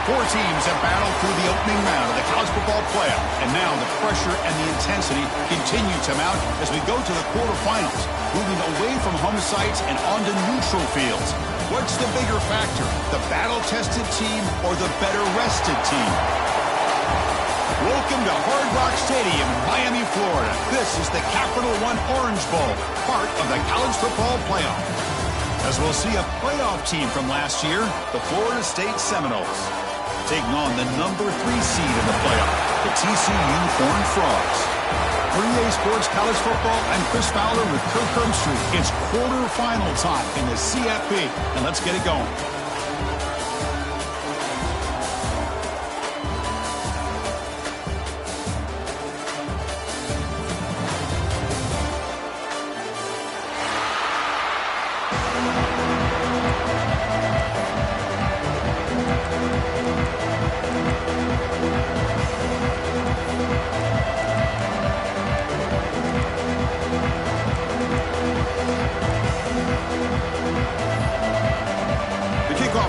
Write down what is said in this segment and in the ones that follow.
Four teams have battled through the opening round of the college football playoff, and now the pressure and the intensity continue to mount as we go to the quarterfinals, moving away from home sites and onto neutral fields. What's the bigger factor, the battle-tested team or the better-rested team? Welcome to Hard Rock Stadium in Miami, Florida. This is the Capital One Orange Bowl, part of the college football playoff. As we'll see a playoff team from last year, the Florida State Seminoles, taking on the number 3 seed in the playoff, the TCU Horned Frogs. 3A Sports College Football, I'm Chris Fowler with Kirk Herbstreit. It's quarterfinal time in the CFP, and let's get it going.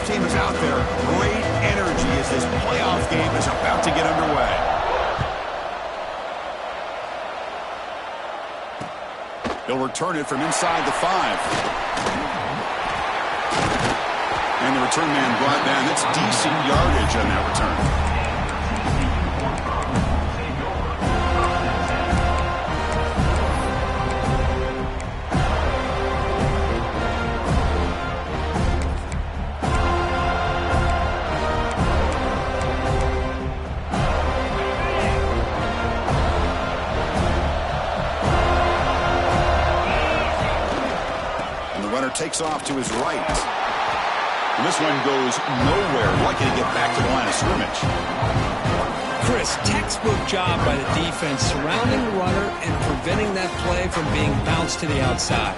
Team is out there. Great energy as this playoff game is about to get underway. He'll return it from inside the 5. And the return man brought down. That's decent yardage on that return. Takes off to his right. And this one goes nowhere. Lucky to get back to the line of scrimmage. Chris, textbook job by the defense surrounding the runner and preventing that play from being bounced to the outside.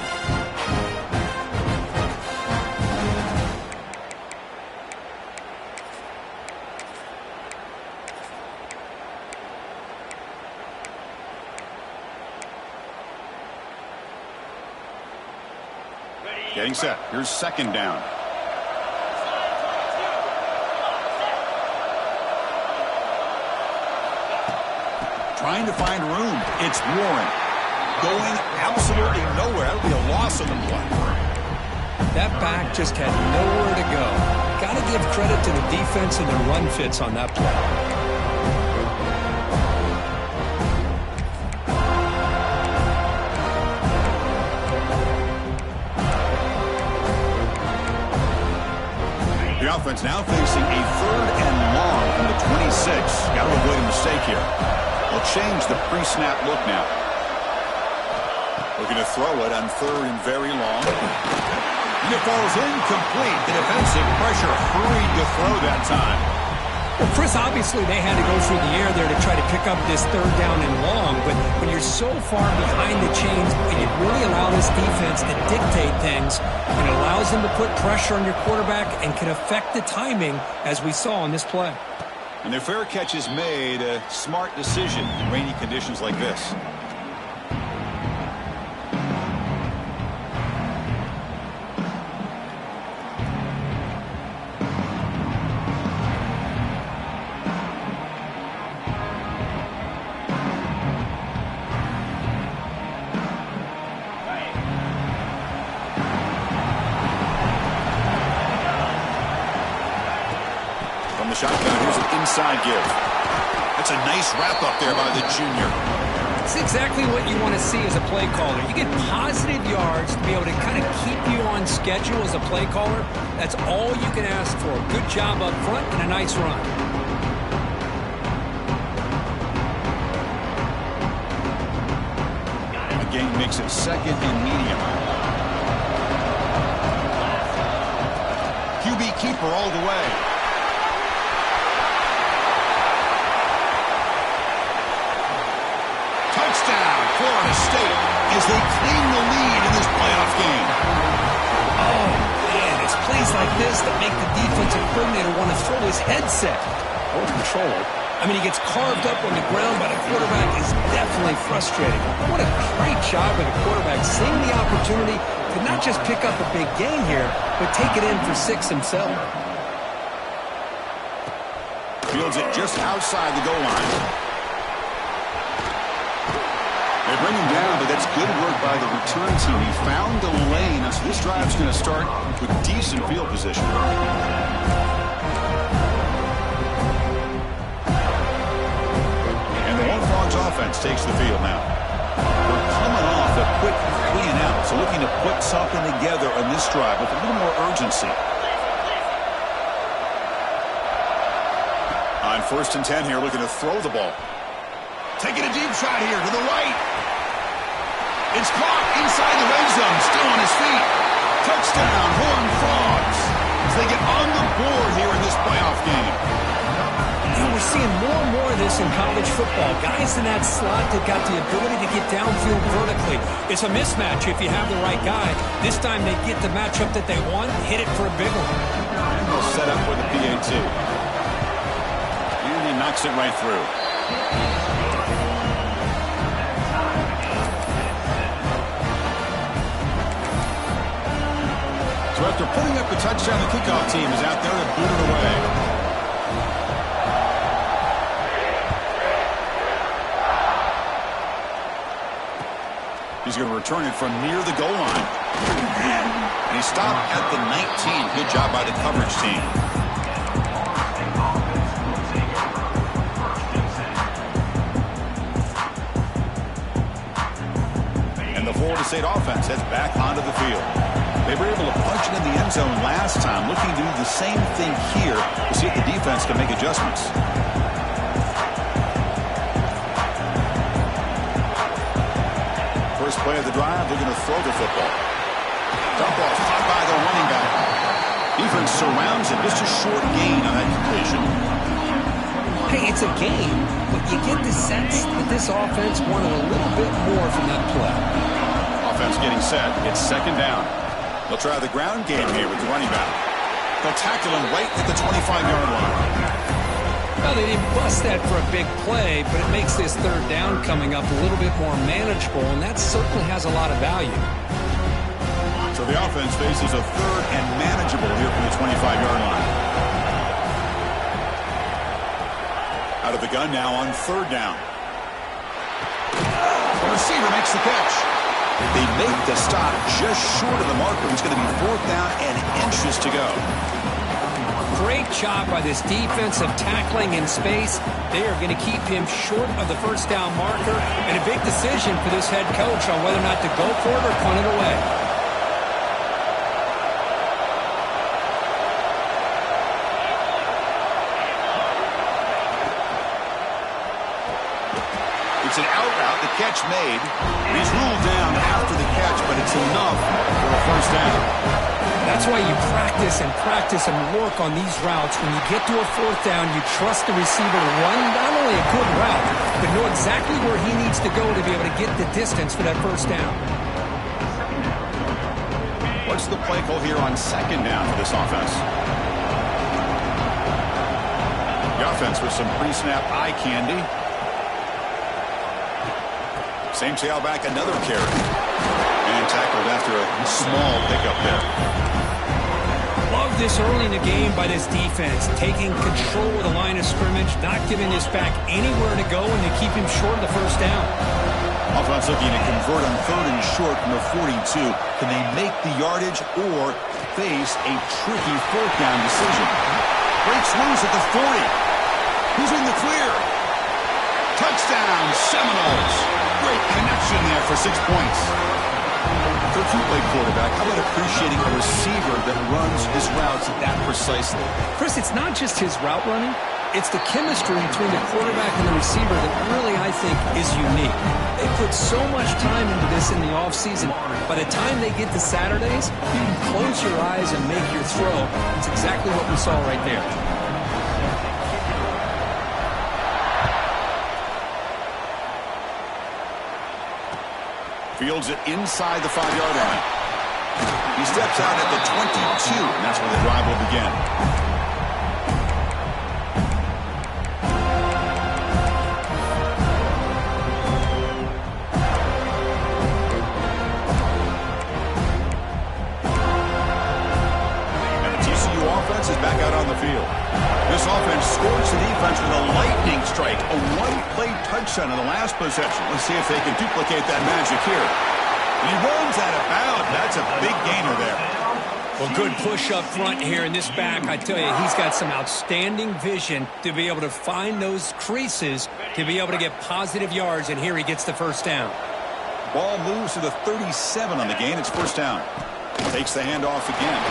Getting set. Here's second down. Trying to find room. It's Warren. Going absolutely nowhere. That would be a loss on the play. That back just had nowhere to go. Got to give credit to the defense and their run fits on that play. Offense now facing a 3rd and long from the 26. Got to avoid a mistake here. They'll change the pre-snap look now. Looking to throw it on 3rd and very long. And it falls incomplete. The defensive pressure hurried to throw that time. Well, Chris, obviously they had to go through the air there to try to pick up this 3rd down and long, but when you're so far behind the chains, it really allows this defense to dictate things, and it allows them to put pressure on your quarterback and can affect the timing, as we saw on this play. And their fair catch is made, a smart decision in rainy conditions like this. Shotgun, here's an inside give. That's a nice wrap-up there by the junior. It's exactly what you want to see as a play caller. You get positive yards to be able to kind of keep you on schedule as a play caller. That's all you can ask for. Good job up front and a nice run. The game makes it 2nd and medium. QB keeper all the way. Touchdown, Florida State, as they claim the lead in this playoff game. Oh, man, it's plays like this that make the defensive coordinator want to throw his headset or control. I mean, he gets carved up on the ground by the quarterback. Is definitely frustrating. What a great job by the quarterback, seeing the opportunity to not just pick up a big gain here, but take it in for 6 himself. Fields it just outside the goal line. They bring him down, but that's good work by the return team. He found the lane, so this drive's going to start with decent field position. And the Horned Frogs offense takes the field now. We're coming off a quick 3-and-out, so looking to put something together on this drive with a little more urgency. On 1st and 10 here, looking to throw the ball. Taking a deep shot here to the right. It's caught inside the red zone, still on his feet. Touchdown, Horned Frogs, as they get on the board here in this playoff game. You know, we're seeing more and more of this in college football. Guys in that slot that got the ability to get downfield vertically. It's a mismatch if you have the right guy. This time they get the matchup that they want, hit it for a big one. And they'll set up with a PAT. And he knocks it right through. So after putting up the touchdown, the kickoff team is out there to boot it away. He's going to return it from near the goal line. And he stopped at the 19. Good job by the coverage team. And the Florida State offense heads back onto the field. They were able to punch it in the end zone last time, looking to do the same thing here to see if the defense can make adjustments. First play of the drive, they're going to throw the football. Dump off, caught by the running back. Defense surrounds it, just a short gain on that completion. Hey, it's a game, but you get the sense that this offense wanted a little bit more from that play. Offense getting set. It's 2nd down. They'll try the ground game here with the running back. They'll tackle him right at the 25-yard line. Well, they didn't bust that for a big play, but it makes this 3rd down coming up a little bit more manageable, and that certainly has a lot of value. So the offense faces a 3rd and manageable here from the 25-yard line. Out of the gun now on 3rd down. The receiver makes the catch. They make the stop just short of the marker. It's going to be 4th down and inches to go. Great job by this defensive tackling in space. They are going to keep him short of the 1st down marker, and a big decision for this head coach on whether or not to go for it or punt it away. It's an out route, the catch made. He's ruled down after the catch, but it's enough for a 1st down. That's why you practice and work on these routes. When you get to a 4th down, you trust the receiver to run not only a good route, but know exactly where he needs to go to be able to get the distance for that 1st down. What's the play call here on 2nd down for this offense? The offense with some pre-snap eye candy. Same tailback, another carry. And tackled after a small pickup there. Love this early in the game by this defense, taking control of the line of scrimmage, not giving this back anywhere to go, and they keep him short of the 1st down. Offense looking to convert on 3rd and short from the 42. Can they make the yardage or face a tricky 4th down decision? Breaks loose at the 40. Who's in the clear? Touchdown, Seminoles. Great connection there for 6 points. Coach, you play quarterback. How about appreciating a receiver that runs his routes that precisely? Chris, it's not just his route running. It's the chemistry between the quarterback and the receiver that really, I think, is unique. They put so much time into this in the offseason. By the time they get to Saturdays, you can close your eyes and make your throw. It's exactly what we saw right there. Fields it inside the 5-yard line. He steps out at the 22, and that's where the drive will begin. And the TCU offense offense is back out on the field. This offense scores the defense with a lightning strike, a one-play touchdown in the last possession. Let's see if they can duplicate that magic here. He runs out of bounds. That's a big gainer there. Well, good push up front here in this back. I tell you, he's got some outstanding vision to be able to find those creases, to be able to get positive yards, and here he gets the first down. Ball moves to the 37 on the gain. It's first down. Takes the handoff again.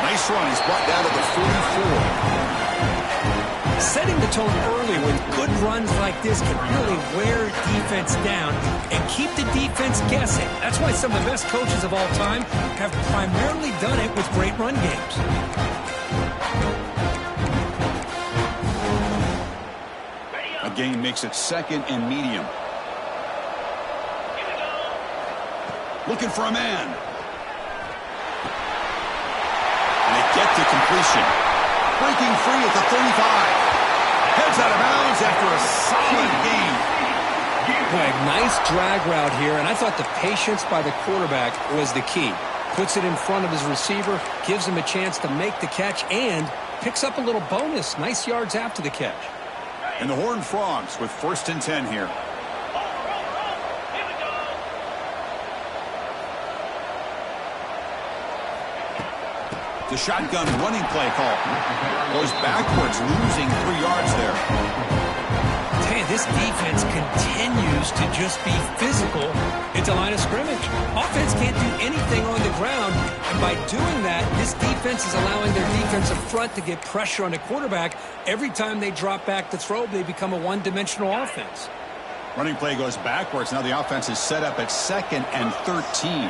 Nice run. He's brought down to the 44. Setting the tone early with good runs like this can really wear defense down and keep the defense guessing. That's why some of the best coaches of all time have primarily done it with great run games. A gain makes it second and medium. Looking for a man. And they get to completion. Breaking free at the 35. Heads out of bounds after a solid gain. Boy, nice drag route here, and I thought the patience by the quarterback was the key. Puts it in front of his receiver, gives him a chance to make the catch, and picks up a little bonus. Nice yards after the catch. And the Horned Frogs with 1st and 10 here. The shotgun running play call. Goes backwards, losing 3 yards there. I tell you, this defense continues to just be physical at the line of scrimmage. Offense can't do anything on the ground, and by doing that, this defense is allowing their defensive front to get pressure on the quarterback. Every time they drop back to throw, they become a one-dimensional offense. Running play goes backwards. Now the offense is set up at 2nd and 13.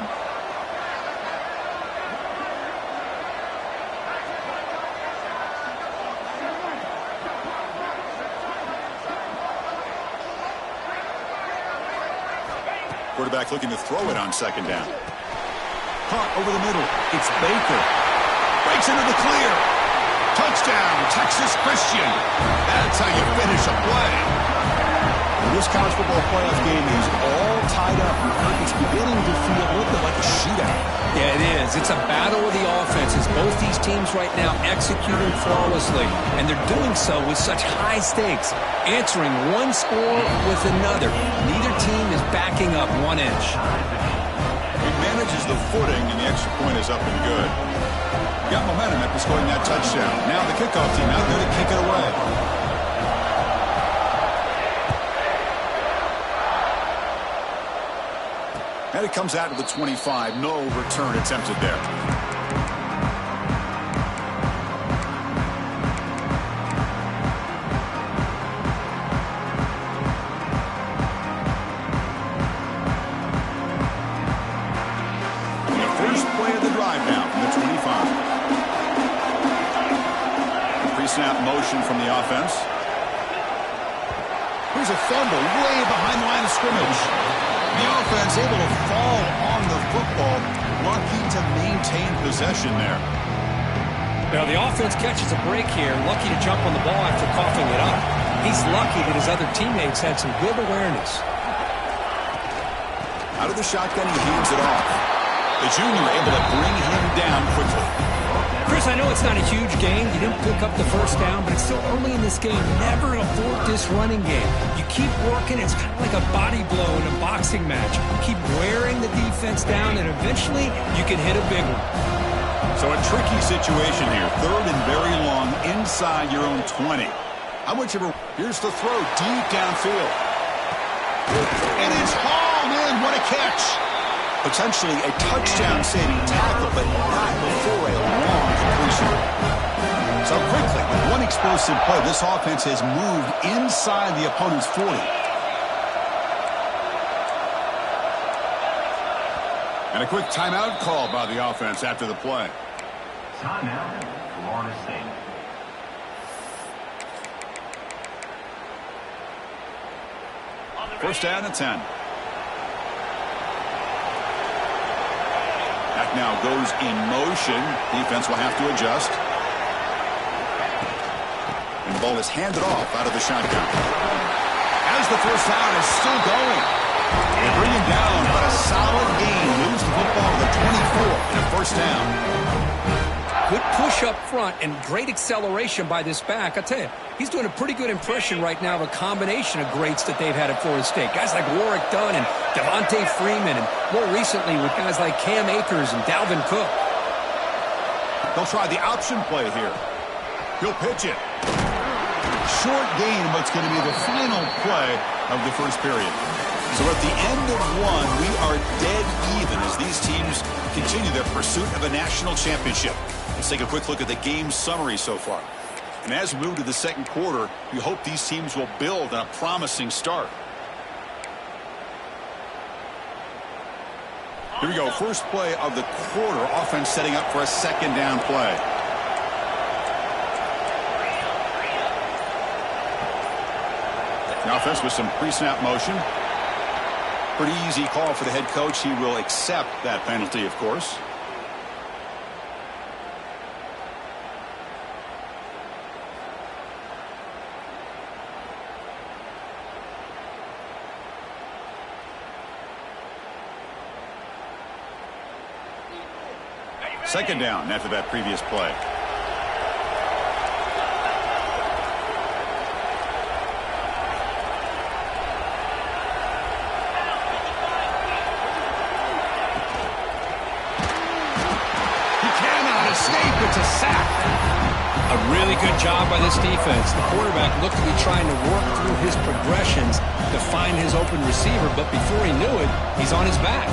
Quarterback looking to throw it on 2nd down. Caught over the middle. It's Baker. Breaks into the clear. Touchdown, Texas Christian. That's how you finish a play. This college football playoff game is all tied up. It's beginning to feel a little bit like a shootout. Yeah, it is. It's a battle of the offenses. Both these teams right now executing flawlessly, and they're doing so with such high stakes, answering one score with another. Neither team is backing up 1 inch. He manages the footing, and the extra point is up and good. Got momentum after scoring that touchdown. Now the kickoff team out there to kick it away. And it comes out to the 25. No return attempted there. And the first play of the drive now from the 25. Pre-snap motion from the offense. Here's a fumble way behind the line of scrimmage. The offense able to fall on the football, lucky to maintain possession there. Now the offense catches a break here, lucky to jump on the ball after coughing it up. He's lucky that his other teammates had some good awareness. Out of the shotgun, he hands it off. The junior able to bring him down quickly. Chris, I know it's not a huge game. You didn't pick up the first down, but it's still early in this game. Never abort this running game. You keep working. It's kind of like a body blow in a boxing match. Keep wearing the defense down, and eventually you can hit a big one. So a tricky situation here. 3rd and very long inside your own 20. How much of a... Here's the throw deep downfield. And it's hauled in. What a catch. Potentially a touchdown-saving tackle, but not before a long completion. So quickly, with one explosive play, this offense has moved inside the opponent's 40. And a quick timeout call by the offense after the play. Timeout, Florida State. First down and 10. Back now goes in motion. Defense will have to adjust. And the ball is handed off out of the shotgun. As the first down is still going. They bring him down, but a solid gain. Moves the football to the 24 and a first down. Good push up front and great acceleration by this back. I tell you, he's doing a pretty good impression right now of a combination of greats that they've had at Florida State. Guys like Warwick Dunn and Devontae Freeman, and more recently with guys like Cam Akers and Dalvin Cook. They'll try the option play here. He'll pitch it. Short gain, what's going to be the final play of the first period. So at the end of one, we are dead even as these teams continue their pursuit of a national championship. Let's take a quick look at the game summary so far. And as we move to the second quarter, we hope these teams will build on a promising start. Here we go. First play of the quarter. Offense setting up for a second down play. The offense with some pre-snap motion. Pretty easy call for the head coach. He will accept that penalty, of course. Second down after that previous play. He cannot escape. It's a sack. A really good job by this defense. The quarterback looked to be trying to work through his progressions to find his open receiver, but before he knew it, he's on his back.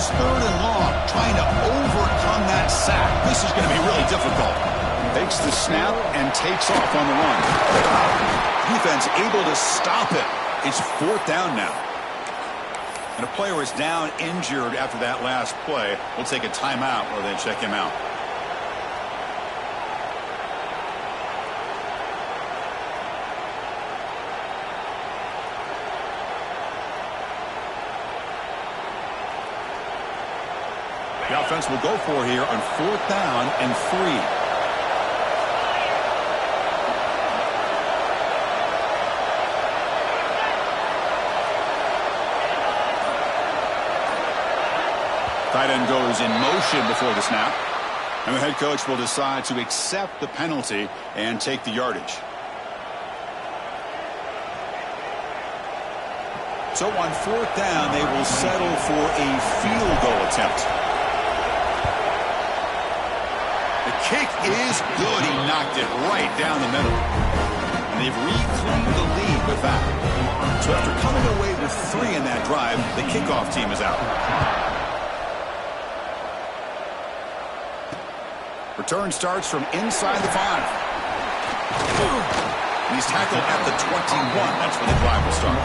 Third and long, trying to overcome that sack. This is going to be really difficult. Takes the snap and takes off on the run. Defense able to stop it. It's fourth down now. And a player is down injured after that last play. We'll take a timeout or then check him out. The offense will go for here on fourth down and 3. Tight end goes in motion before the snap. And the head coach will decide to accept the penalty and take the yardage. So on fourth down, they will settle for a field goal attempt. Kick is good. He knocked it right down the middle. And they've reclaimed the lead with that. So after coming away with 3 in that drive, the kickoff team is out. Return starts from inside the 5. And he's tackled at the 21. That's where the drive will start.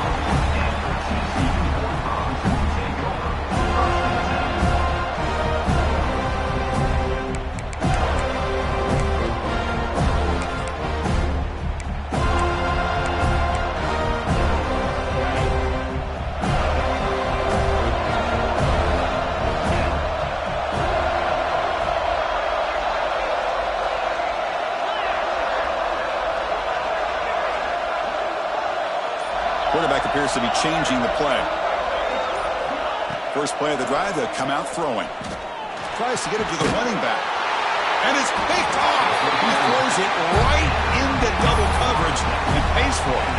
Quarterback appears to be changing the play. First play of the drive, they'll come out throwing. Tries to get it to the running back. And it's picked off. He throws it right into double coverage and pays for it.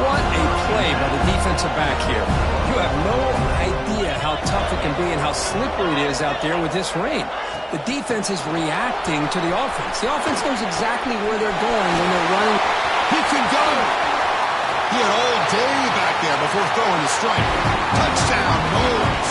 What a play by the defensive back here. You have no idea how tough it can be and how slippery it is out there with this rain. The defense is reacting to the offense. The offense knows exactly where they're going when they're running. He can go. He had all day back there before throwing the strike. Touchdown, Noles.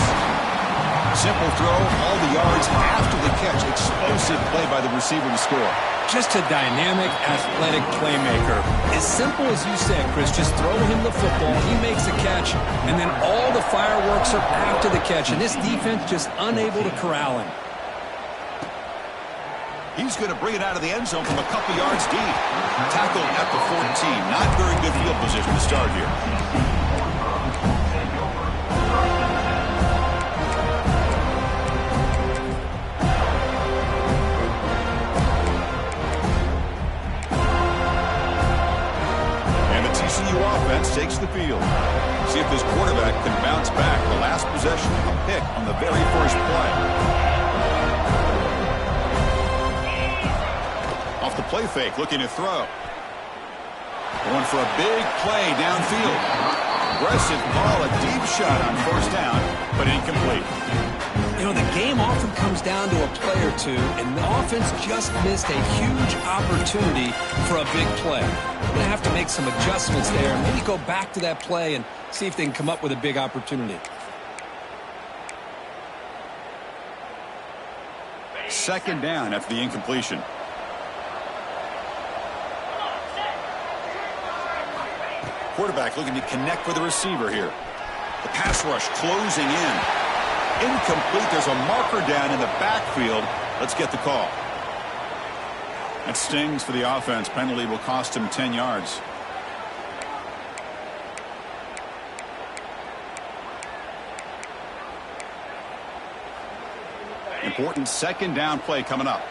Simple throw, all the yards after the catch. Explosive play by the receiver to score. Just a dynamic, athletic playmaker. As simple as you said, Chris, just throw him the football, he makes a catch, and then all the fireworks are after the catch, and this defense just unable to corral him. He's going to bring it out of the end zone from a couple yards deep. Tackled at the 14. Not very good field position to start here. takes the field. See if this quarterback can bounce back. The last possession, a pick on the very first play. Off the play fake, looking to throw. Going for a big play downfield. Aggressive ball, a deep shot on first down, but incomplete. You know, the game often comes down to a play or two, and the offense just missed a huge opportunity for a big play. They're going to have to make some adjustments there and maybe go back to that play and see if they can come up with a big opportunity. Second down after the incompletion. Quarterback looking to connect with the receiver here. The pass rush closing in. Incomplete. There's a marker down in the backfield. Let's get the call. That stings for the offense. Penalty will cost him 10 yards. Important second down play coming up.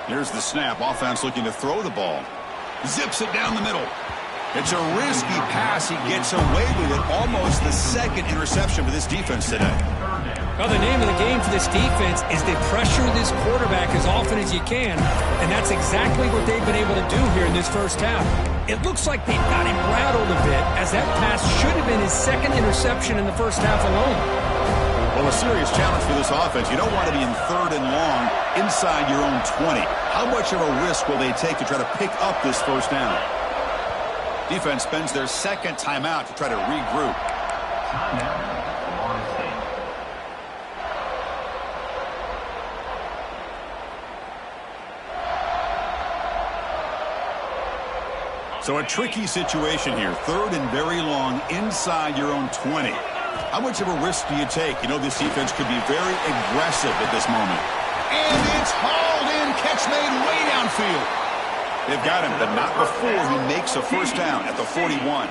Here's the snap. Offense looking to throw the ball. Zips it down the middle. It's a risky pass. He gets away with it. Almost the second interception for this defense today. Well, the name of the game for this defense is to pressure this quarterback as often as you can, and that's exactly what they've been able to do here in this first half. It looks like they've got him rattled a bit, as that pass should have been his second interception in the first half alone. Well, a serious challenge for this offense. You don't want to be in third and long inside your own 20. How much of a risk will they take to try to pick up this first down? Defense spends their second timeout to try to regroup. So a tricky situation here. Third and very long inside your own 20. How much of a risk do you take? You know, this defense could be very aggressive at this moment. And it's hauled in. Catch made way downfield. They've got him, but not before he makes a first down at the 41.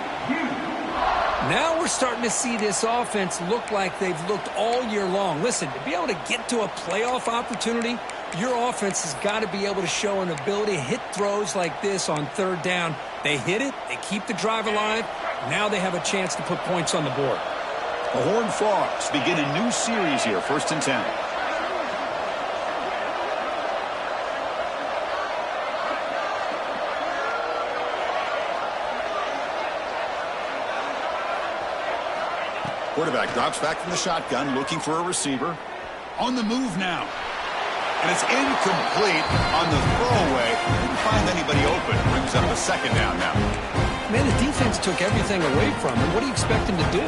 Now we're starting to see this offense look like they've looked all year long. Listen, to be able to get to a playoff opportunity, your offense has got to be able to show an ability to hit throws like this on third down. They hit it. They keep the drive alive. Now they have a chance to put points on the board. The Horned Frogs begin a new series here, 1st and 10. Quarterback drops back from the shotgun, looking for a receiver. On the move now. And it's incomplete on the throwaway. Didn't find anybody open. Brings up a second down now. Man, the defense took everything away from him. What do you expect him to do?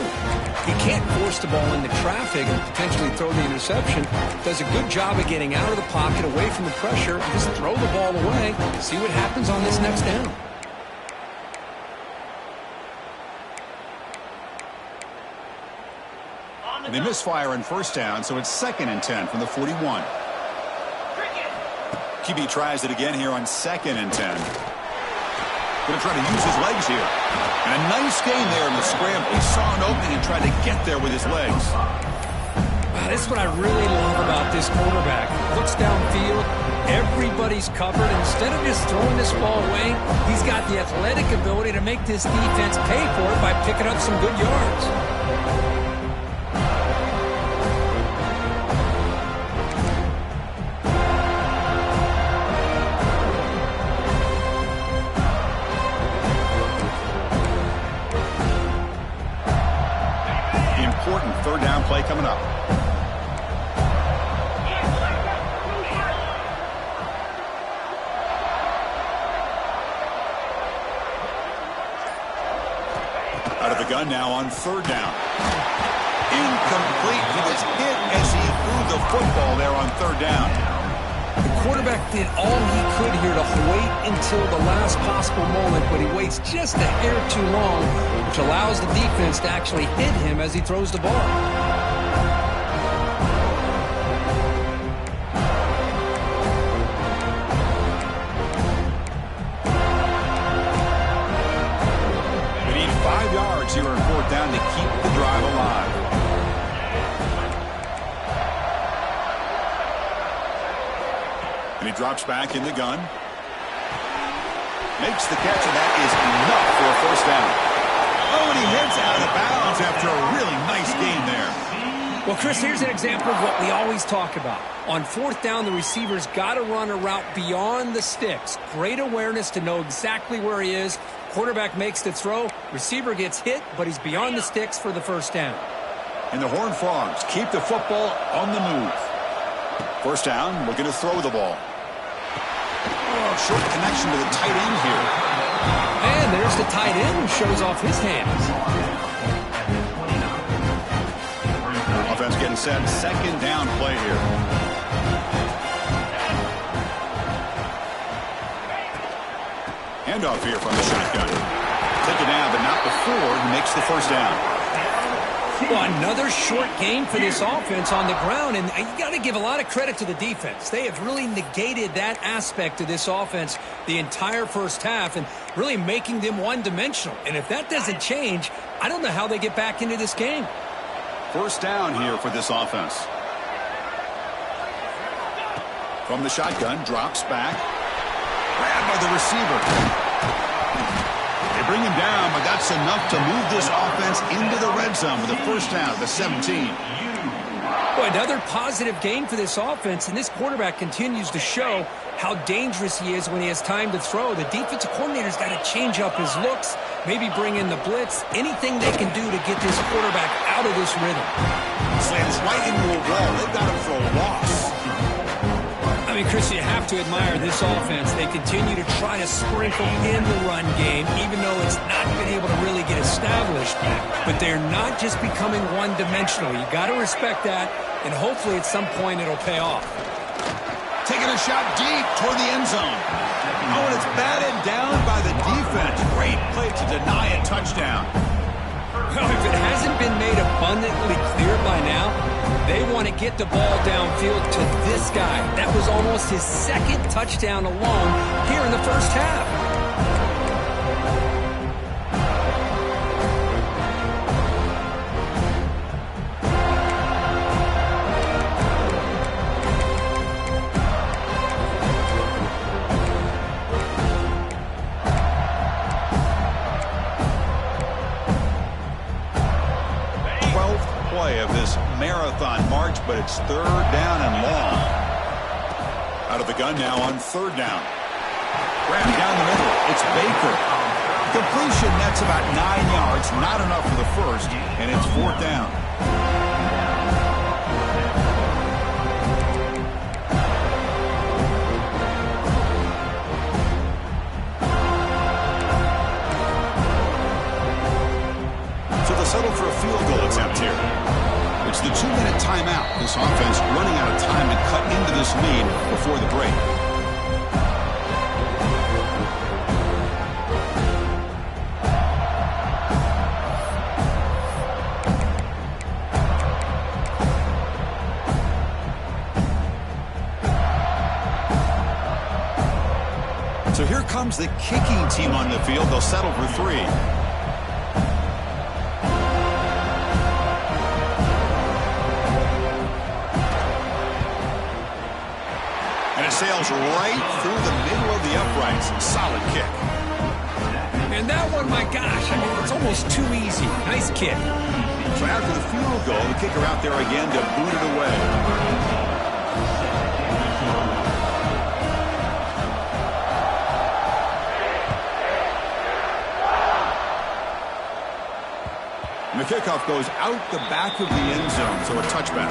He can't force the ball into traffic and potentially throw the interception. Does a good job of getting out of the pocket, away from the pressure, and just throw the ball away. See what happens on this next down. And they misfire on first down, so it's 2nd and 10 from the 41. QB tries it again here on 2nd and 10. Going to try to use his legs here. And a nice gain there in the scramble. He saw an opening and tried to get there with his legs. Wow, this is what I really love about this quarterback. Looks downfield. Everybody's covered. Instead of just throwing this ball away, he's got the athletic ability to make this defense pay for it by picking up some good yards. Third down play coming up. Out of the gun now on third down. Incomplete. He was hit as he threw the football there on third down. The quarterback did all he could here to wait until the last possible moment, but he waits just a hair too long, which allows the defense to actually hit him as he throws the ball. They need 5 yards here on fourth down to keep the drive alive. And he drops back in the gun. Makes the catch, and that is enough for a first down. Oh, and he heads out of bounds after a really nice gain there. Well, Chris, here's an example of what we always talk about. On fourth down, the receiver's got to run a route beyond the sticks. Great awareness to know exactly where he is. Quarterback makes the throw. Receiver gets hit, but he's beyond the sticks for the first down. And the Horned Frogs keep the football on the move. First down, looking to throw the ball. Oh, short connection to the tight end here. And there's the tight end who shows off his hands. Offense getting set. Second down play here. Handoff here from the shotgun. Take it down, but not before he makes the first down. Well, another short gain for this offense on the ground, and you got to give a lot of credit to the defense. They have really negated that aspect of this offense the entire first half and really making them one-dimensional. And if that doesn't change, I don't know how they get back into this game. First down here for this offense. From the shotgun, drops back. Grabbed by the receiver. They bring him down, but that's enough to move this offense into the red zone with a first down at the 17. Well, another positive gain for this offense, and this quarterback continues to show how dangerous he is when he has time to throw. The defensive coordinator's got to change up his looks, maybe bring in the blitz, anything they can do to get this quarterback out of this rhythm. Slams right into a wall. They've got him for a loss. I mean, Chris, you have to admire this offense. They continue to try to sprinkle in the run game, even though it's not been able to really get established. But they're not just becoming one-dimensional. You got to respect that, and hopefully at some point it'll pay off. Taking a shot deep toward the end zone. Oh, and it's batted down by the defense. Great play to deny a touchdown. Well, if it hasn't been made abundantly clear by now, they want to get the ball downfield to this guy. That was almost his second touchdown alone here in the first half. 12th play of this marathon march, but it's third down and long. Out of the gun now on third down. Grab down the middle. It's Baker. Completion, that's about 9 yards. Not enough for the first, and it's fourth down. So they'll settle for a field goal attempt here. It's the 2-minute timeout. This offense running out of time to cut into this lead before the break. So here comes the kicking team on the field. They'll settle for 3. And it sails right through the middle of the uprights. Solid kick. And that one, my gosh, I mean, it's almost too easy. Nice kick. So after the field goal, the kicker out there again to boot it away. And the kickoff goes out the back of the end zone, so a touchback.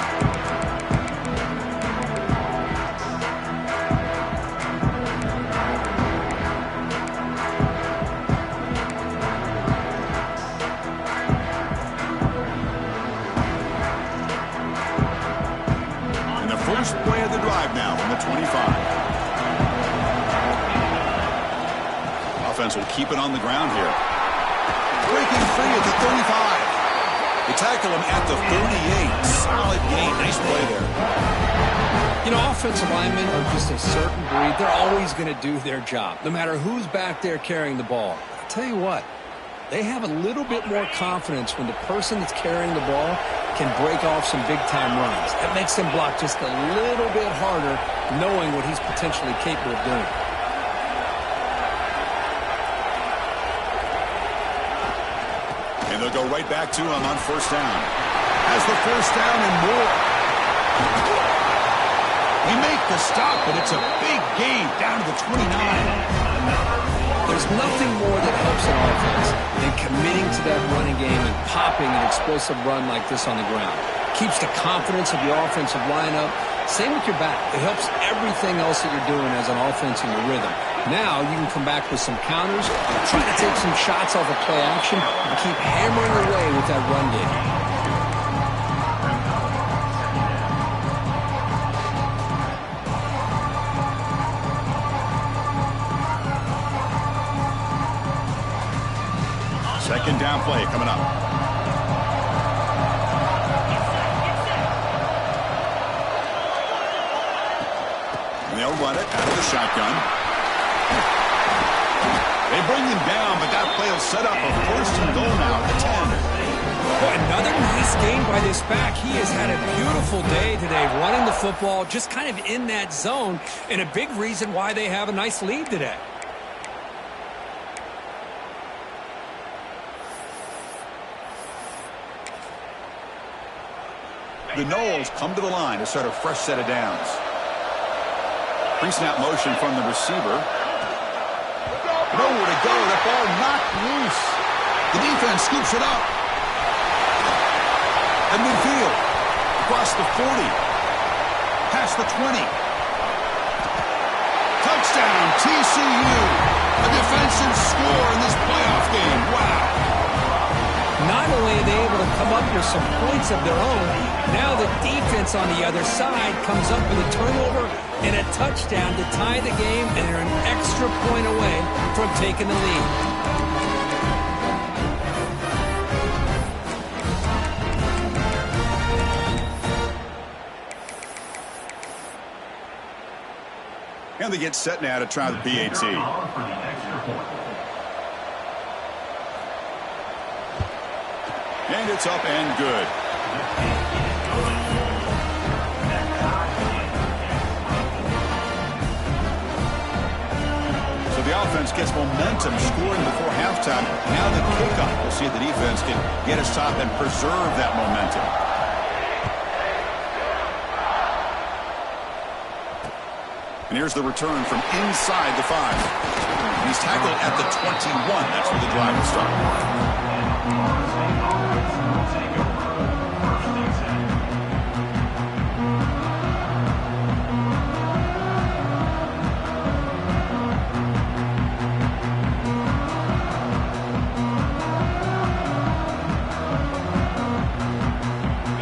And the first play of the drive now on the 25. Offense will keep it on the ground here. Breaking free at the 35. They tackle him at the 38. Solid gain. Nice play there. You know, offensive linemen are just a certain breed. They're always going to do their job, no matter who's back there carrying the ball. I'll tell you what, they have a little bit more confidence when the person that's carrying the ball can break off some big-time runs. That makes him block just a little bit harder, knowing what he's potentially capable of doing. And they'll go right back to him on first down. Has the first down and more. We make the stop, but it's a big gain down to the 29. There's nothing more that helps an offense than committing to that running game and popping an explosive run like this on the ground. Keeps the confidence of your offensive lineup. Same with your back. It helps everything else that you're doing as an offense in your rhythm. Now you can come back with some counters, try to take some shots off of play action, and keep hammering away with that run game. Second down play coming up. And they'll run it out of the shotgun. They bring him down, but that play will set up a first and goal now at the 10. Well, another nice game by this back. He has had a beautiful day today running the football, just kind of in that zone, and a big reason why they have a nice lead today. The Noles come to the line to start a fresh set of downs. Pre-snap motion from the receiver. Nowhere to go. That ball knocked loose. The defense scoops it up. At midfield. Across the 40. Past the 20. Touchdown, TCU. A defensive score in this playoff game. Wow. Not only are they able to come up with some points of their own, now the defense on the other side comes up with a turnover and a touchdown to tie the game, and they're an extra point away from taking the lead. And they get set now to try the PAT. And it's up and good. So the offense gets momentum scoring before halftime. Now the kickoff. We'll see if the defense can get a stop and preserve that momentum. And here's the return from inside the 5. He's tackled at the 21. That's where the drive will start.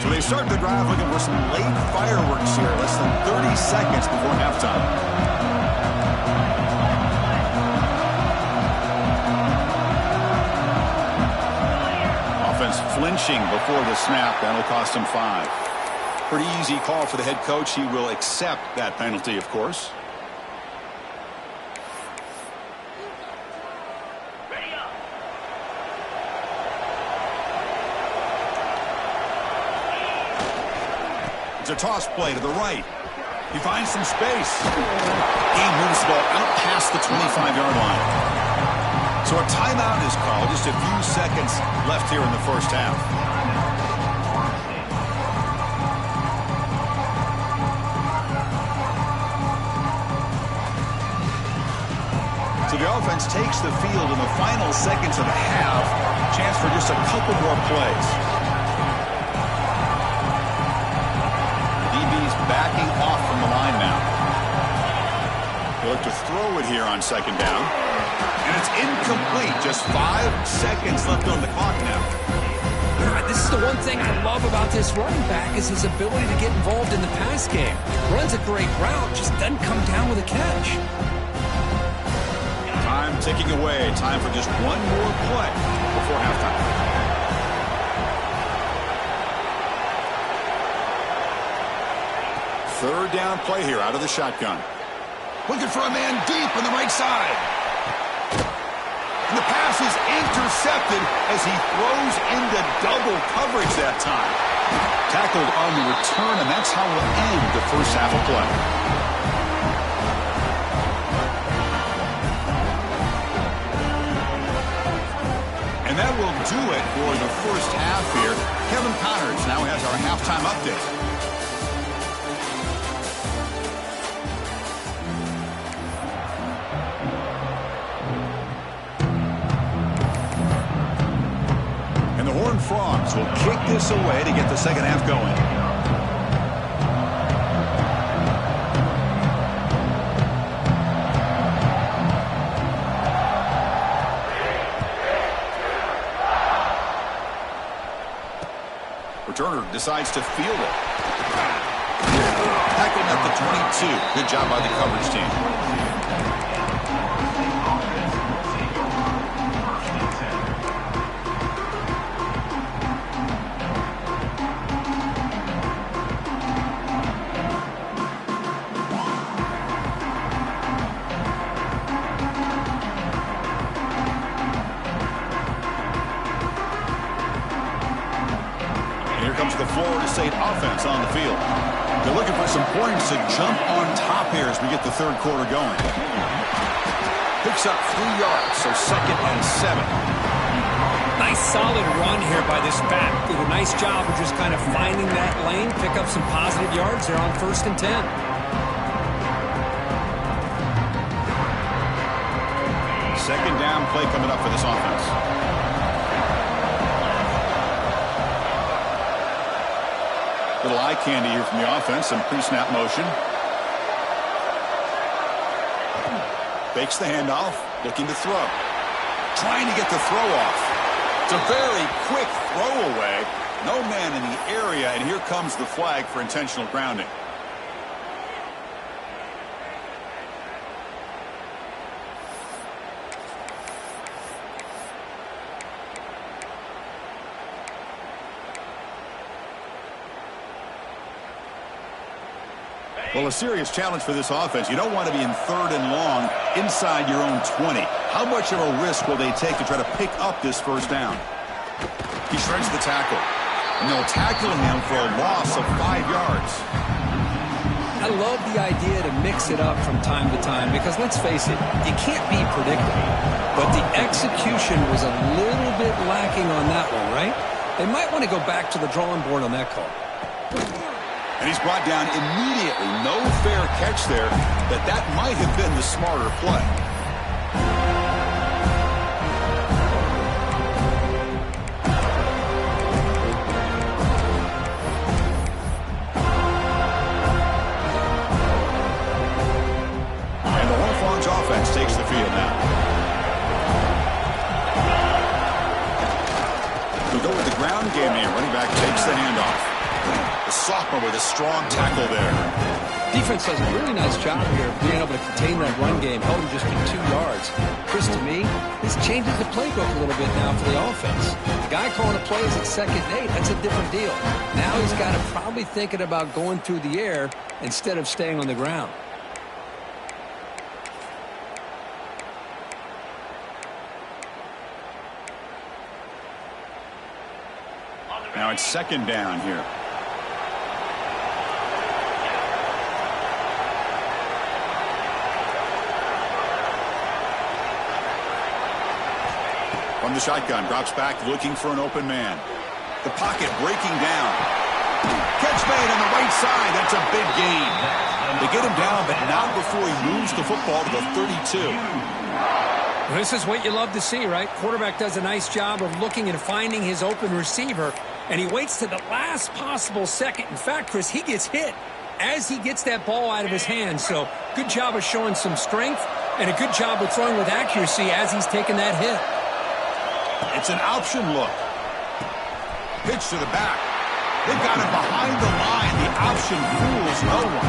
So they start the drive looking for some late fireworks here, less than 30 seconds before halftime. Offense flinching before the snap. That'll cost him 5. Pretty easy call for the head coach. He will accept that penalty, of course. It's a toss play to the right. He finds some space. He moves the ball out past the 25-yard line. So a timeout is called. Just a few seconds left here in the first half. So the offense takes the field in the final seconds of the half. Chance for just a couple more plays. Backing off from the line now. They look to throw it here on second down. And it's incomplete. Just 5 seconds left on the clock now. This is the one thing I love about this running back is his ability to get involved in the pass game. Runs a great route, just doesn't come down with a catch. Time ticking away. Time for just one more play before halftime. Third down play here out of the shotgun. Looking for a man deep on the right side. And the pass is intercepted as he throws into double coverage that time. Tackled on the return, and that's how we'll end the first half of play. And that will do it for the first half here. Kevin Connors now has our halftime update. And the Horned Frogs will kick this away to get the second half going. Returner decides to field it. Tackled at the 22. Good job by the coverage team. The Florida State offense on the field. They're looking for some points to jump on top here as we get the third quarter going. Picks up 3 yards, so 2nd and 7. Nice solid run here by this back. Did a nice job of just kind of finding that lane, pick up some positive yards there on 1st and 10. Second down play coming up for this offense. Little eye candy here from the offense. Some pre-snap motion. Fakes the handoff. Looking to throw. Trying to get the throw off. It's a very quick throw away. No man in the area, and here comes the flag for intentional grounding. Well, a serious challenge for this offense. You don't want to be in 3rd and long inside your own 20. How much of a risk will they take to try to pick up this first down? He shreds the tackle. And they'll tackle him for a loss of 5 yards. I love the idea to mix it up from time to time because, let's face it, you can't be predictable. But the execution was a little bit lacking on that one, right? They might want to go back to the drawing board on that call. And he's brought down immediately. No fair catch there, but that might have been the smarter play. And the Horned Frogs offense takes the field now. We go with the ground game here. Running back takes the handoff. The sophomore with a strong tackle there. Defense does a really nice job here of being able to contain that run game, held him just to 2 yards. Chris, to me, this changes the playbook a little bit now for the offense. The guy calling the plays at 2nd and 8, that's a different deal. Now he's got to probably thinking about going through the air instead of staying on the ground. Now it's 2nd down here. From the shotgun, drops back looking for an open man. The pocket breaking down. Catch made on the right side. That's a big gain. They get him down, but not before he moves the football to the 32. Well, this is what you love to see, right? Quarterback does a nice job of looking and finding his open receiver, and he waits to the last possible second. In fact, Chris, he gets hit as he gets that ball out of his hands. So good job of showing some strength and a good job of throwing with accuracy as he's taking that hit. It's an option look. Pitch to the back. They've got him behind the line. The option fools no one.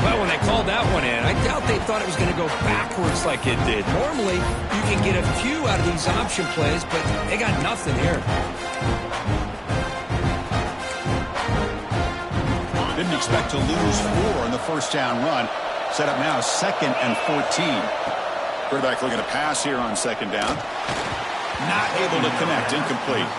Well, when they called that one in, I doubt they thought it was going to go backwards like it did. Normally, you can get a few out of these option plays, but they got nothing here. Didn't expect to lose 4 in the first down run. Set up now 2nd and 14. Quarterback looking to pass here on 2nd down. Not able to connect. Incomplete.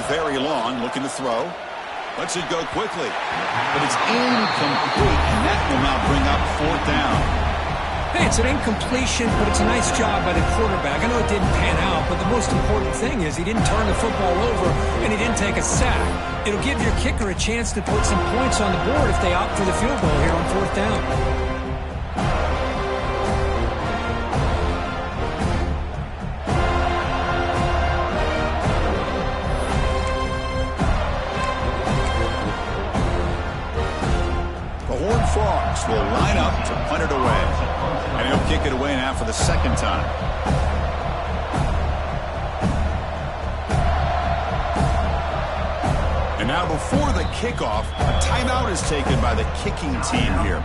very long, looking to throw. Lets it go quickly. But it's incomplete, and that will now bring up 4th down. Hey, it's an incompletion, but it's a nice job by the quarterback. I know it didn't pan out, but the most important thing is he didn't turn the football over, and he didn't take a sack. It'll give your kicker a chance to put some points on the board if they opt for the field goal here on 4th down. Frogs will line up to punt it away. And he'll kick it away now for the 2nd time. And now before the kickoff, a timeout is taken by the kicking team here.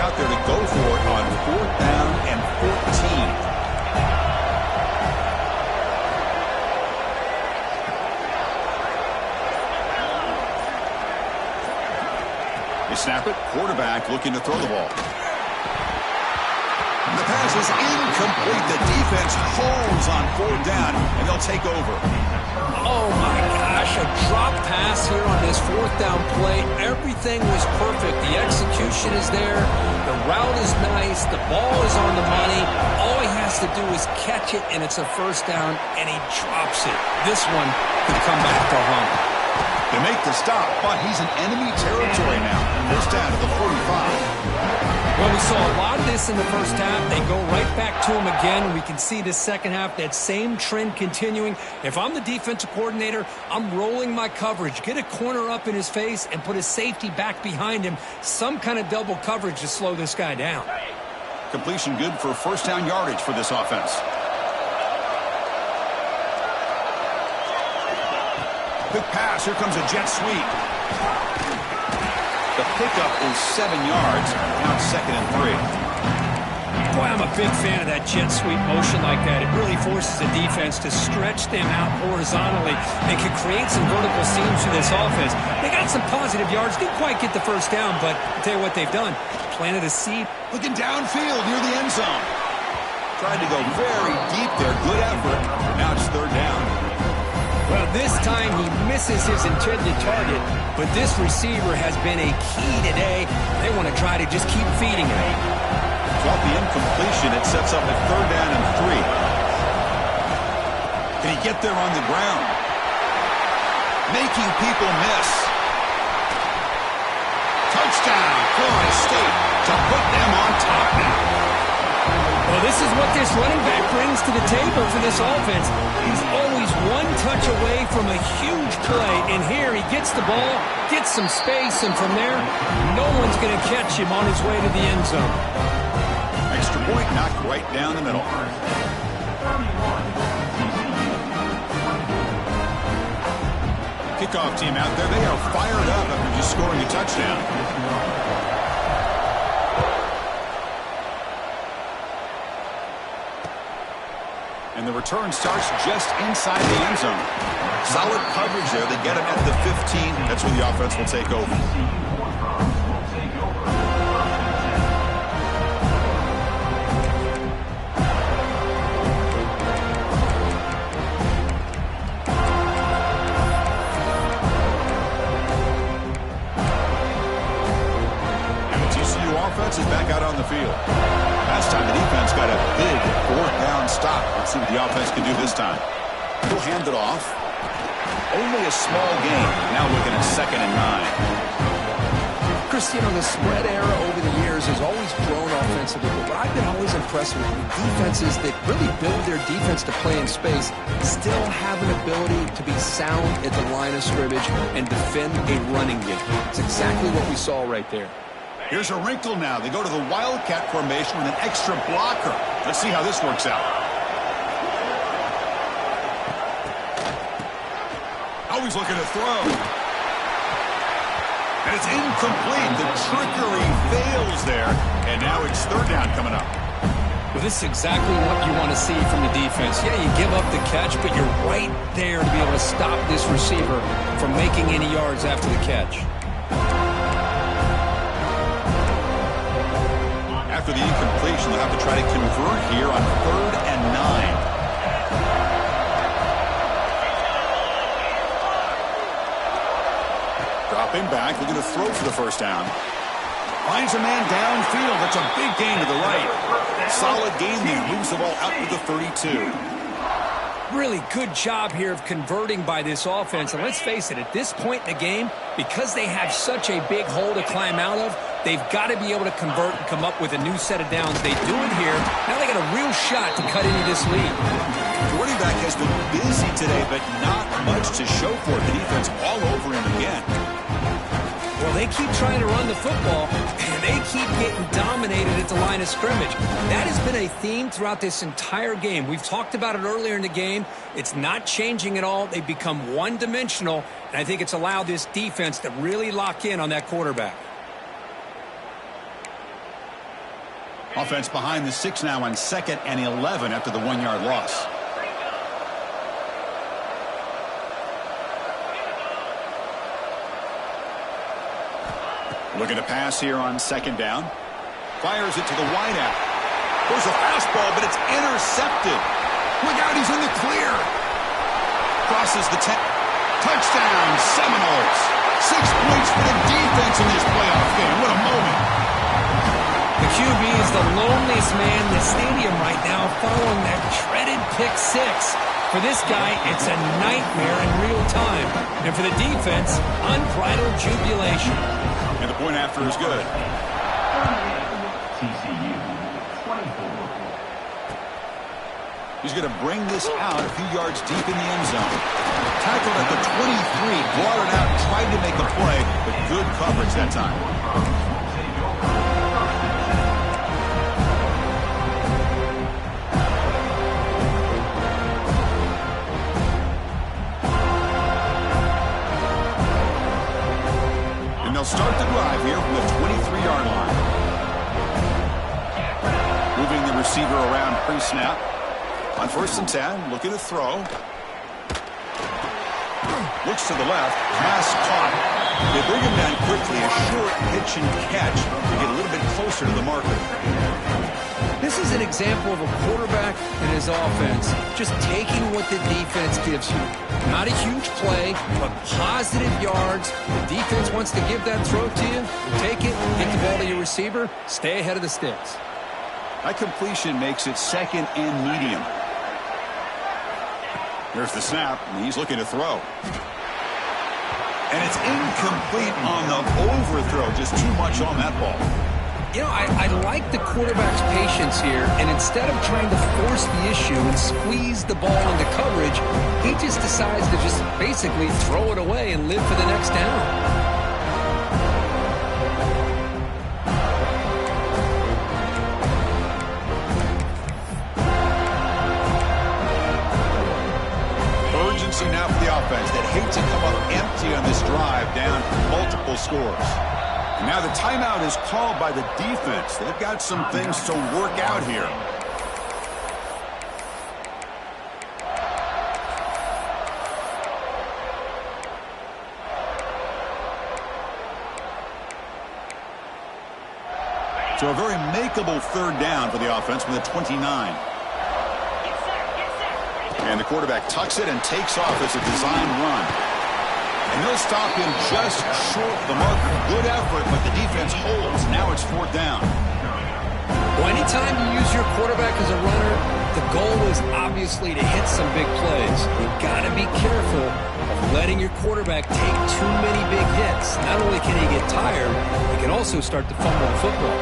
Out there to go for it on 4th down and 14. They snap it. Quarterback looking to throw the ball. The pass is incomplete. The defense holds on 4th down, and they'll take over. Oh, my gosh, a drop pass here on this 4th down play. Everything was perfect. The execution is there. The route is nice. The ball is on the money. All he has to do is catch it, and it's a 1st down, and he drops it. This one could come back to haunt him. They make the stop, but he's in enemy territory now. 1st down to the 45. Well, we saw a lot of this in the 1st half. They go right back to him again, and we can see the 2nd half, that same trend continuing. If I'm the defensive coordinator, I'm rolling my coverage. Get a corner up in his face and put a safety back behind him. Some kind of double coverage to slow this guy down. Completion good for 1st down yardage for this offense. Quick pass. Here comes a jet sweep. The pickup is 7 yards. Now it's 2nd and 3. Boy, I'm a big fan of that jet sweep motion like that. It really forces the defense to stretch them out horizontally and can create some vertical seams for this offense. They got some positive yards. Didn't quite get the 1st down, but I'll tell you what they've done. Planted a seed. Looking downfield near the end zone. Tried to go very deep there. Good effort. Now it's 3rd down. Well, this time he misses his intended target, but this receiver has been a key today. They want to try to just keep feeding him. Off the incompletion, it sets up a 3rd down and 3. Can he get there on the ground? Making people miss. Touchdown, Florida State, to put them on top now. Well, this is what this running back brings to the table for this offense. He's always one touch away from a huge play, and here he gets the ball, gets some space, and from there, no one's going to catch him on his way to the end zone. Extra point knocked right down the middle. Kickoff team out there. They are fired up after just scoring a touchdown. And the return starts just inside the end zone. Solid coverage there. They get him at the 15. That's where the offense will take over. And the TCU offense is back out on the field. Last time the defense got a big 4th down stop. Let's see what the offense can do this time. He'll hand it off. Only a small gain. Now looking at 2nd and 9. Chris, you know, the spread era over the years has always grown offensively, but I've been always impressed with defenses that really build their defense to play in space, still have an ability to be sound at the line of scrimmage and defend a running game. It's exactly what we saw right there. Here's a wrinkle now. They go to the Wildcat formation with an extra blocker. Let's see how this works out. Always looking to throw. And it's incomplete. The trickery fails there, and now it's third down coming up. Well, this is exactly what you want to see from the defense. Yeah, you give up the catch, but you're right there to be able to stop this receiver from making any yards after the catch. After the incompletion, they'll have to try to convert here on 3rd and 9. Dropping back, looking to throw for the first down. Finds a man downfield. That's a big gain to the right. Solid gain there. Moves the ball out to the 32. Really good job here of converting by this offense. And let's face it, at this point in the game, because they have such a big hole to climb out of, they've got to be able to convert and come up with a new set of downs. They do it here. Now they got a real shot to cut into this lead. The running back has been busy today, but not much to show for it. The defense all over him again. Well, they keep trying to run the football, and they keep getting dominated at the line of scrimmage. That has been a theme throughout this entire game. We've talked about it earlier in the game. It's not changing at all. They've become one-dimensional, and I think it's allowed this defense to really lock in on that quarterback. Offense behind the 6 now on 2nd and 11 after the 1-yard loss. Looking to pass here on 2nd down. Fires it to the wideout. There's a fastball, but it's intercepted. Look out, he's in the clear. Crosses the 10. Touchdown, Seminoles. 6 points for the defense in this playoff game. What a moment. The QB is the loneliest man in the stadium right now following that dreaded pick 6. For this guy, it's a nightmare in real time. And for the defense, unbridled jubilation. And the point after is good. TCU 24. He's going to bring this out a few yards deep in the end zone. Tackled at the 23, brought it out, tried to make a play, but good coverage that time. They'll start the drive here from the 23-yard line. Moving the receiver around pre-snap. On 1st and 10, looking to throw. Looks to the left, pass caught. They bring him down quickly, a short pitch and catch to get a little bit closer to the marker. This is an example of a quarterback and his offense just taking what the defense gives you. Not a huge play, but positive yards. The defense wants to give that throw to you. You take it, get the ball to your receiver, stay ahead of the sticks. That completion makes it 2nd and medium. There's the snap, and he's looking to throw. And it's incomplete on the overthrow. Just too much on that ball. You know, I like the quarterback's patience here, and instead of trying to force the issue and squeeze the ball into coverage, he just decides to just basically throw it away and live for the next down. Urgency now for the offense that hates to come up empty on this drive, down multiple scores. And now the timeout is called by the defense. They've got some things to work out here. So a very makeable 3rd down for the offense with a 29. And the quarterback tucks it and takes off as a design run. And they'll stop him just short of the marker. Good effort, but the defense holds. Now it's 4th down. Well, anytime you use your quarterback as a runner, the goal is obviously to hit some big plays. You've got to be careful of letting your quarterback take too many big hits. Not only can he get tired, he can also start to fumble the football.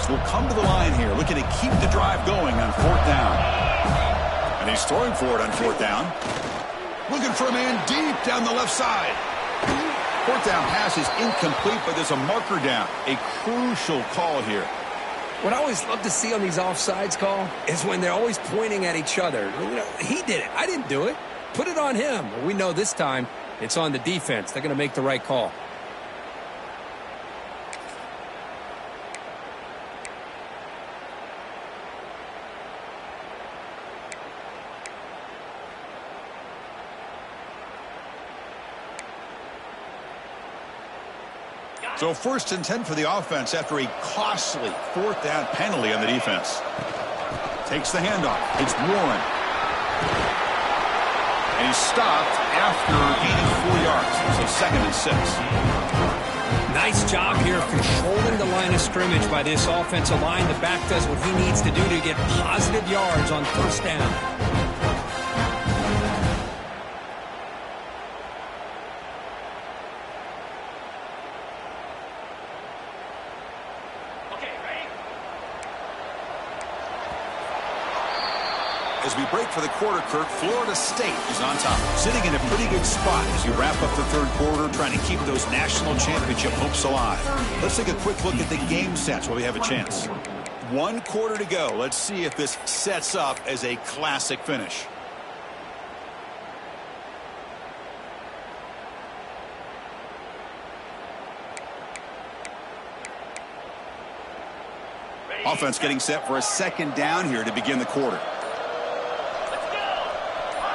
Will come to the line here, looking to keep the drive going on 4th down. And he's throwing for it on 4th down. Looking for a man deep down the left side. Fourth down pass is incomplete, but there's a marker down. A crucial call here. What I always love to see on these offsides call is when they're always pointing at each other. You know, he did it. I didn't do it. Put it on him. Well, we know this time it's on the defense. They're going to make the right call. So 1st and 10 for the offense after a costly 4th down penalty on the defense. Takes the handoff. It's Warren. And he's stopped after gaining 4 yards. So 2nd and 6. Nice job here of controlling the line of scrimmage by this offensive line. The back does what he needs to do to get positive yards on 1st down. As we break for the quarter, Kirk, Florida State is on top, sitting in a pretty good spot as you wrap up the 3rd quarter, trying to keep those national championship hopes alive. Let's take a quick look at the game stats while we have a chance. 1 quarter to go. Let's see if this sets up as a classic finish. Offense getting set for a 2nd down here to begin the quarter.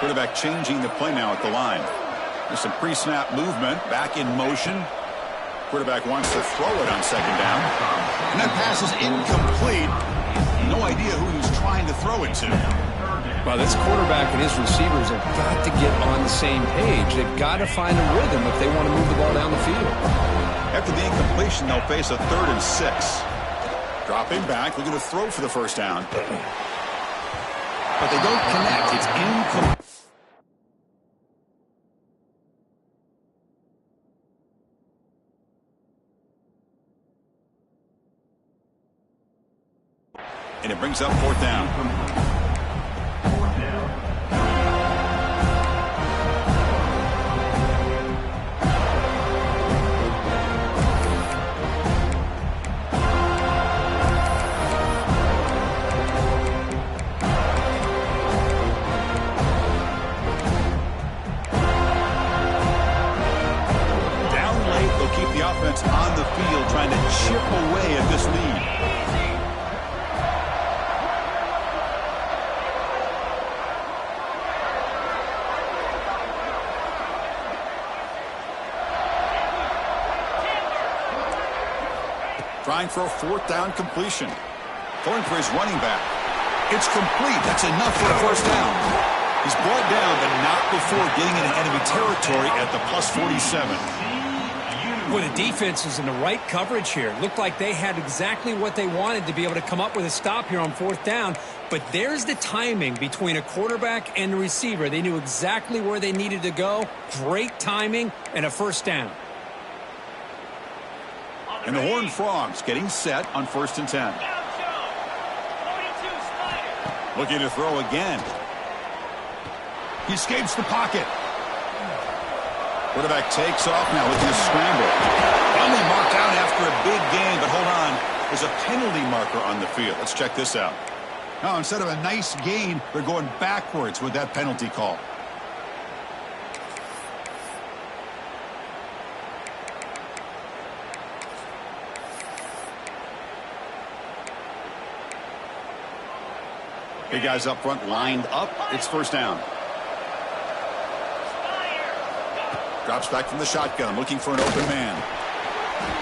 Quarterback changing the play now at the line. There's some pre-snap movement, back in motion. Quarterback wants to throw it on 2nd down. And that pass is incomplete. No idea who he was trying to throw it to. Well, this quarterback and his receivers have got to get on the same page. They've got to find a rhythm if they want to move the ball down the field. After the incompletion, they'll face a 3rd and 6. Dropping back, looking to throw for the 1st down. But they don't connect. It's incomplete. And it brings up 4th down. Down late, they'll keep the offense on the field, trying to chip away at this lead. Trying for a 4th down completion. Going for his running back. It's complete. That's enough for a 1st down. He's brought down, but not before getting into enemy territory at the +47. Well, the defense is in the right coverage here. Looked like they had exactly what they wanted to be able to come up with a stop here on 4th down. But there's the timing between a quarterback and the receiver. They knew exactly where they needed to go. Great timing and a 1st down. And the Horned Frogs getting set on 1st and 10. Looking to throw again. He escapes the pocket. Quarterback takes off now looking to scramble. Finally marked out after a big gain, but hold on. There's a penalty marker on the field. Let's check this out. Now, instead of a nice gain, they're going backwards with that penalty call. Big guys up front lined up. It's 1st down. Drops back from the shotgun, looking for an open man.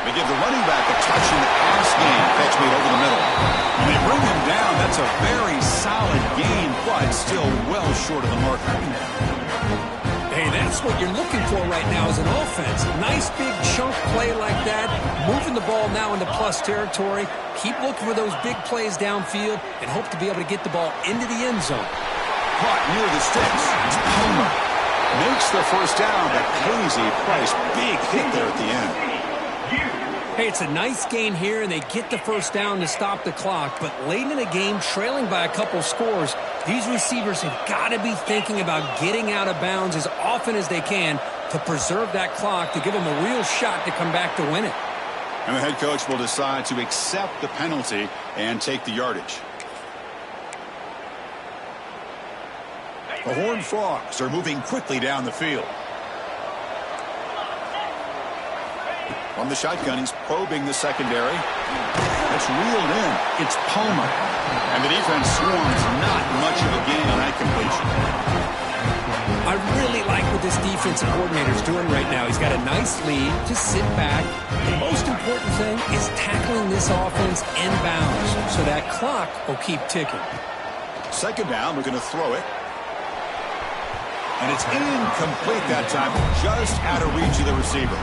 They give the running back a touch in the pass game. Catch made over the middle. And they bring him down. That's a very solid gain, but still well short of the marker. Hey, that's what you're looking for right now as an offense. Nice big chunk play like that. Moving the ball now into plus territory. Keep looking for those big plays downfield and hope to be able to get the ball into the end zone. Caught near the sticks. It's Palmer. Makes the 1st down, but pays a price. Big hit there at the end. Hey, it's a nice gain here, and they get the 1st down to stop the clock. But late in the game, trailing by a couple scores, these receivers have got to be thinking about getting out of bounds as often as they can to preserve that clock to give them a real shot to come back to win it. And the head coach will decide to accept the penalty and take the yardage. The Horned Frogs are moving quickly down the field. From the shotgun, he's probing the secondary. It's reeled in. It's Palmer. And the defense swarms not much of a gain on that completion. I really like what this defensive coordinator is doing right now. He's got a nice lead to sit back. The most important thing is tackling this offense in bounds so that clock will keep ticking. Second down, we're going to throw it. And it's incomplete that time, just out of reach of the receiver.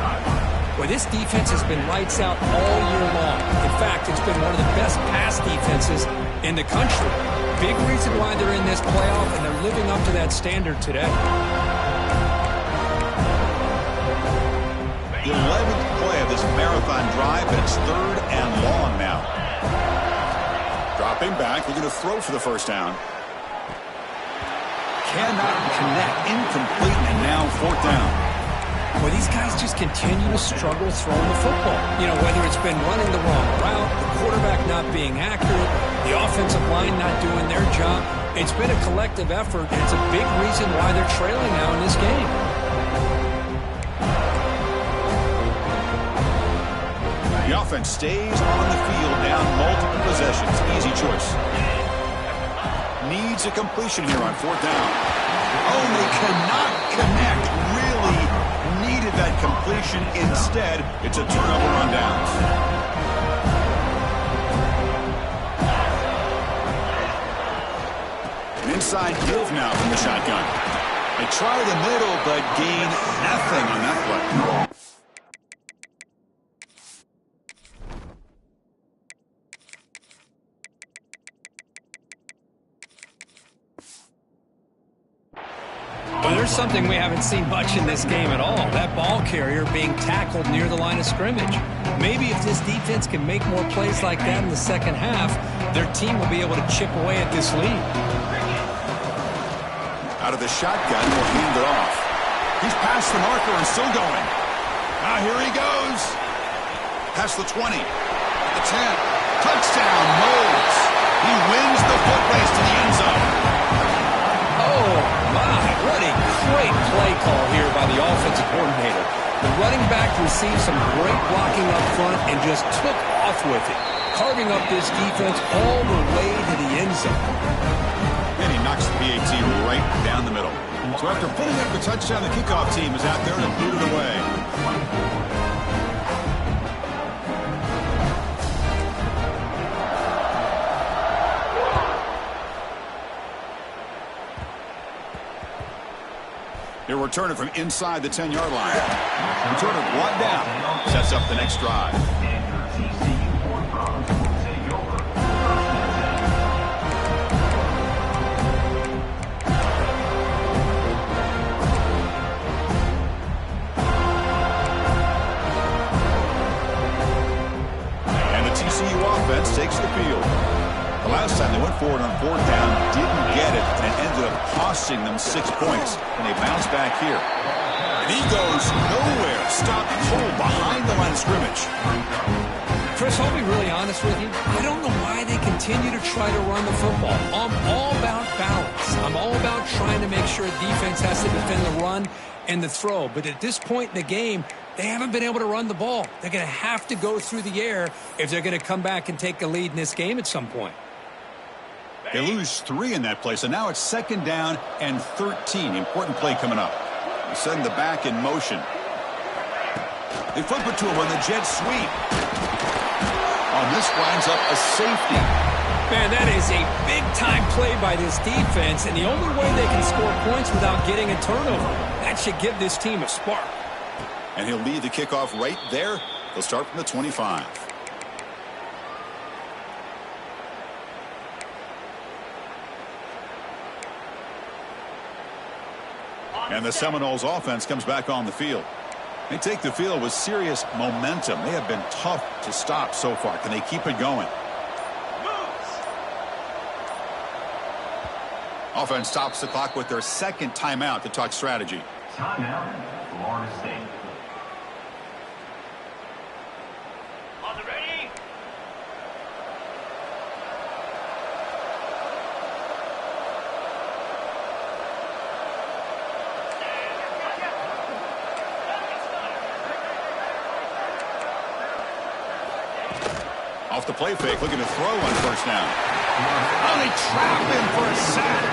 Well, this defense has been lights out all year long. In fact, it's been one of the best pass defenses in the country. Big reason why they're in this playoff, and they're living up to that standard today. The 11th play of this marathon drive, and it's third and long now. Dropping back, we're going to throw for the first down. Cannot connect, incomplete, and now fourth down. Well, these guys just continue to struggle throwing the football. You know, whether it's been running the wrong route, the quarterback not being accurate, the offensive line not doing their job. It's been a collective effort, and it's a big reason why they're trailing now in this game. The offense stays on the field down multiple possessions. Easy choice. Needs a completion here on fourth down. Oh, they cannot connect. Really needed that completion. Instead, it's a turnover on downs. An inside give now from the shotgun. They try the middle, but gain nothing on that play. Well, there's something we haven't seen much in this game at all. That ball carrier being tackled near the line of scrimmage. Maybe if this defense can make more plays like that in the second half, their team will be able to chip away at this lead. Out of the shotgun, will hand it off. He's past the marker and still going. Now here he goes. Past the 20. The 10. Touchdown, Noles. He wins the foot race to the end zone. Oh, my. What a great play call here by the offensive coordinator. The running back received some great blocking up front and just took off with it, carving up this defense all the way to the end zone. And he knocks the PAT right down the middle. So after putting up the touchdown, the kickoff team is out there to boot it away. He'll return it from inside the 10-yard line. Return it brought down. Sets up the next drive. And the TCU offense takes the field. The last time they went forward on fourth down, didn't get it, and it ended up costing them 6 points. And they bounce back here. And he goes nowhere. Stopped cold behind the line of scrimmage. Chris, I'll be really honest with you. I don't know why they continue to try to run the football. I'm all about balance. I'm all about trying to make sure defense has to defend the run and the throw. But at this point in the game, they haven't been able to run the ball. They're going to have to go through the air if they're going to come back and take a lead in this game at some point. They lose 3 in that play, so now it's second down and 13. Important play coming up. Setting the back in motion. They flip it to him on the jet sweep. On this winds up a safety. Man, that is a big-time play by this defense, and the only way they can score points without getting a turnover. That should give this team a spark. And he'll lead the kickoff right there. They'll start from the 25. And the Seminoles offense comes back on the field. They take the field with serious momentum. They have been tough to stop so far. Can they keep it going? Offense stops the clock with their second timeout to talk strategy. Timeout. Florida State. On the ready? Off the play fake, looking to throw on first down. Oh, they trap him for a sack.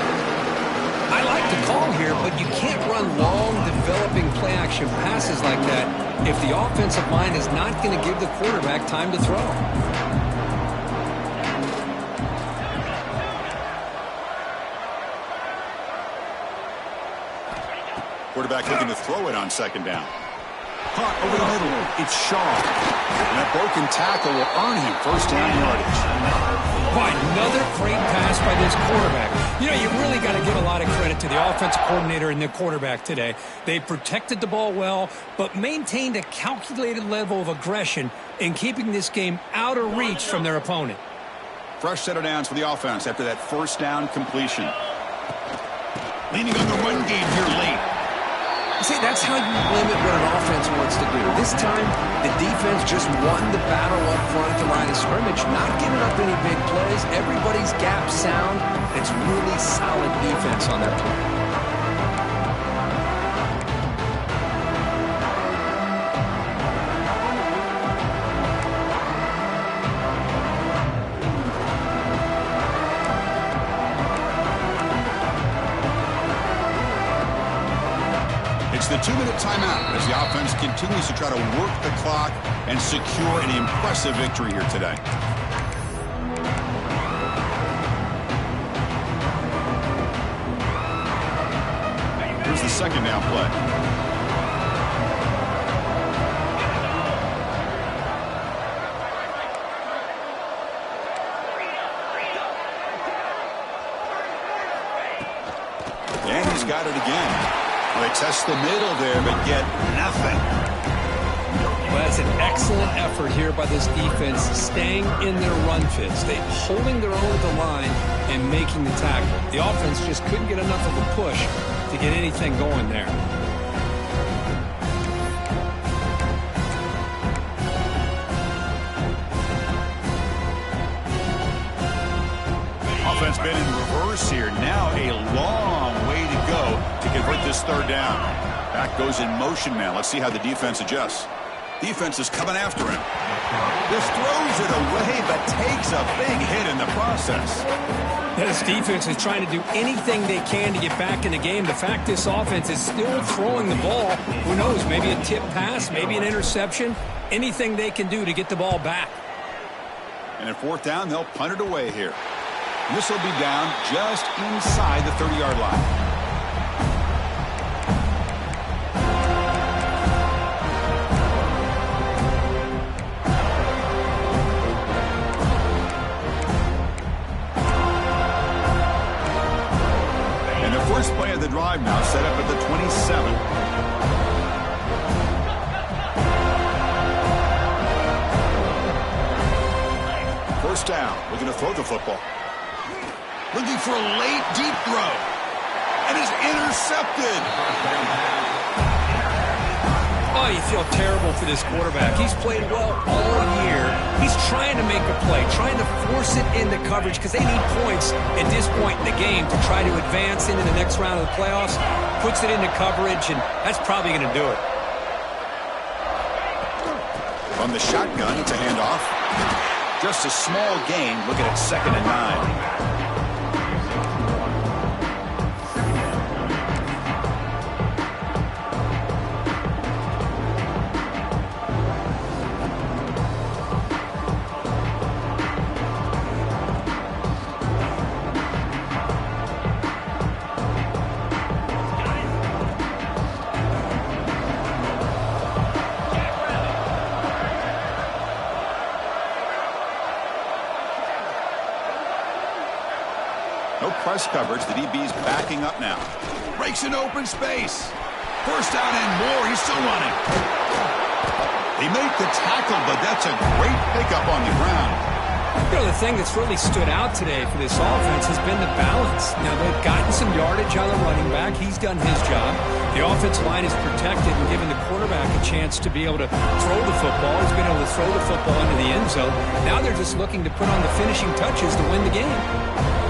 I like the call here, but you can't run long, developing play-action passes like that if the offensive line is not going to give the quarterback time to throw. Quarterback looking to throw it on second down. Caught over the middle. It's Shaw. And that broken tackle will earn him first down yardage. Boy, another great pass by this quarterback. You know, you really got to give a lot of credit to the offensive coordinator and the quarterback today. They protected the ball well, but maintained a calculated level of aggression in keeping this game out of reach from their opponent. Fresh set of downs for the offense after that first down completion. Leaning on the run game here late. See, that's how you limit what an offense wants to do. This time, the defense just won the battle up front at the line of scrimmage, not giving up any big plays. Everybody's gap sound. It's really solid defense on that play. It's the 2-minute timeout as the offense continues to try to work the clock and secure an impressive victory here today. Here's the second down play. And he's got it again. They test the middle there, but get nothing. Well, that's an excellent effort here by this defense, staying in their run fits. They holding their own at the line and making the tackle. The offense just couldn't get enough of a push to get anything going there. Offense been in reverse here. Now a long way to go to convert this third down. Back goes in motion now. Let's see how the defense adjusts. Defense is coming after him. This throws it away, but takes a big hit in the process. This defense is trying to do anything they can to get back in the game. The fact this offense is still throwing the ball, who knows, maybe a tip pass, maybe an interception, anything they can do to get the ball back. And at fourth down, they'll punt it away here. And this will be down just inside the 30-yard line. And the first play of the drive now set up at the 27. First down, looking to throw the football. Looking for a late, deep throw. And it's intercepted. Oh, you feel terrible for this quarterback. He's played well all year. He's trying to make a play, trying to force it into coverage because they need points at this point in the game to try to advance into the next round of the playoffs. Puts it into coverage, and that's probably going to do it. From the shotgun, it's a handoff. Just a small gain, looking at 2nd and 9. No press coverage. The DB's backing up now. Breaks an open space. First down and more. He's still running. They make the tackle, but that's a great pickup on the ground. You know, the thing that's really stood out today for this offense has been the balance. Now, they've gotten some yardage out of the running back. He's done his job. The offensive line is protected and given the quarterback a chance to be able to throw the football. He's been able to throw the football into the end zone. Now they're just looking to put on the finishing touches to win the game.